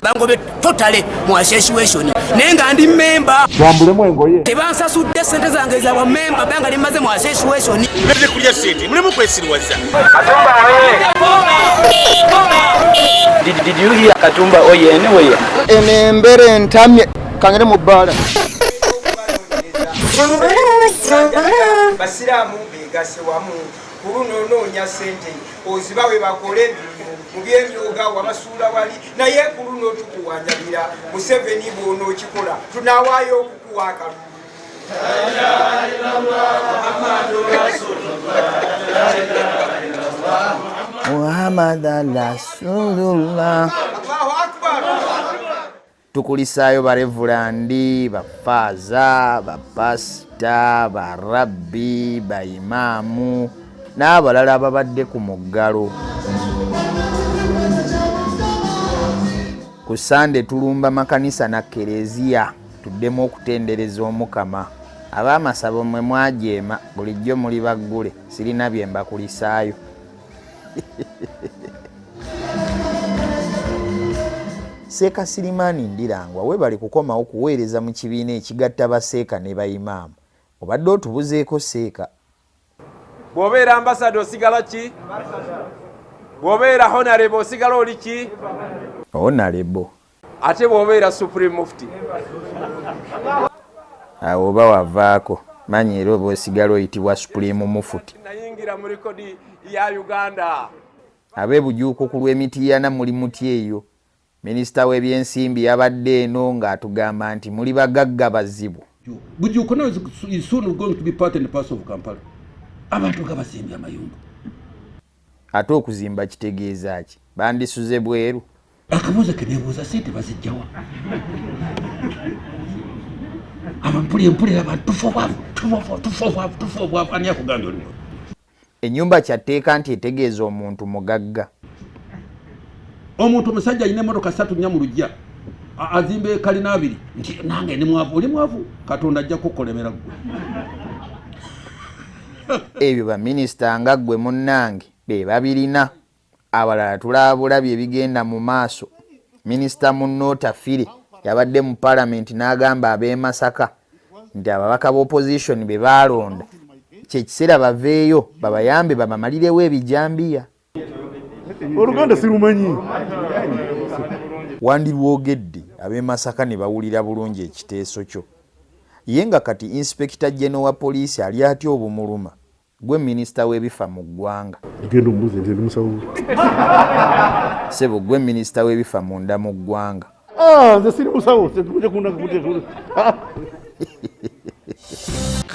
bangobe totally mu situation nenga ndi member bambulemu engoye tebansasudde sente zange za ba member banga limaze mu situation neze kulya sente mulemu kwesirwaza Katumba oye. Did you hear Katumba oye anyway? Enembere ntamye kangere mu bbala. Basiramu begase wamu kulunoonya sente ozibawe bakole mu byemyoga wabasuula wali naye kuluno tukuwanjabira Museveni bwono okikola tunawaayo okukuwa akalulu. Muhammad Rasulullah. Allahu Akbar. Tukulisaayo barevulandi, bafaaza, bapasita, barabbi, baimaamu n'abalala ababadde ku muggalo. Ku Sande tulumba makanisa na kereziya tuddemu okutendereza Omukama. Ab'amasabo mwe mwajeema bulijjo muli baggule sirina bye mbakulisaayo. Seeka Sirimani Ndirangwa we bali kukomawo kuweereza mu kibiina ekigatta baseeka ne bayimaamu. Obadde otubuzeeko Seeka. Bw'obeera ambassador osigala ki? Bw'obeera honorable osigala oli ki? Honorable. Ate bw'obeera supreme mufti. Awo oba wavaako. Manyi era oba osigala oyitibwa supreme mufuti. Nayingira mu likodi ya Uganda. Ab'ebujuuko ku lw'Emityana muli muti eyo. Minisita w'ebyensimbi yabadde eno ng'atugamba nti muli bagagga bazibu. Bujuuko now is soon going to be part and parcel of Kampala. Abantu nga bazimbye amayumba. Ate okuzimba kitegeeza ki? Bandisuze bweru. Akabuuzo ke neebuuza sente bazijjawa. Mpulira abantu tufa obwavu ani akugambye olimo. Ennyumba kyatteeka nti etegeeza omuntu mugagga. Omuntu omusajja alina emmotoka 3 nnya mu luggya azimbe kalina 2 nti nange ndi mwavu oli mwavu Katonda ajja kukolemera gwe. Ebyo baminisita nga ggwe munnange be babirina. Abalala tulabulabye ebigenda mu maaso. Minisita Munnota Fire yabadde mu palamenti n'agamba ab'e Masaka nti ababaka b'opposition be baalonda kye kiseera baveeyo babayambe babamalirewo ebijambiya. Oluganda sirumanyi. Wandirwogedde ab'e Masaka ne bawulira bulungi ekiteeso kyo. Ye nga kati Inspector General wa poliisi ali atya obumuluma gwe minisita w'ebifa mu ggwanga. Genda ombuuze nti ndi musawo. Sebo gwe minisita w'ebifa munda mu ggwanga. Nze siri musawo tujja kunakuteka.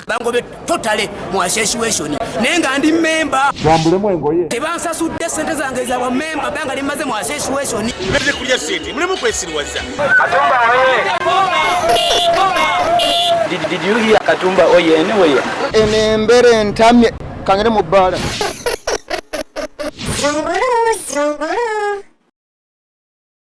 bangobe totally mu situation nenga ndi member Bambulemu engoye tebansasudde sente zange za ba member banga limaze mu situation neze kulya sente mulemu kwesirwaza Katumba oye. Did you hear Katumba oye anyway? Enembere ntamye kangere mu bbala.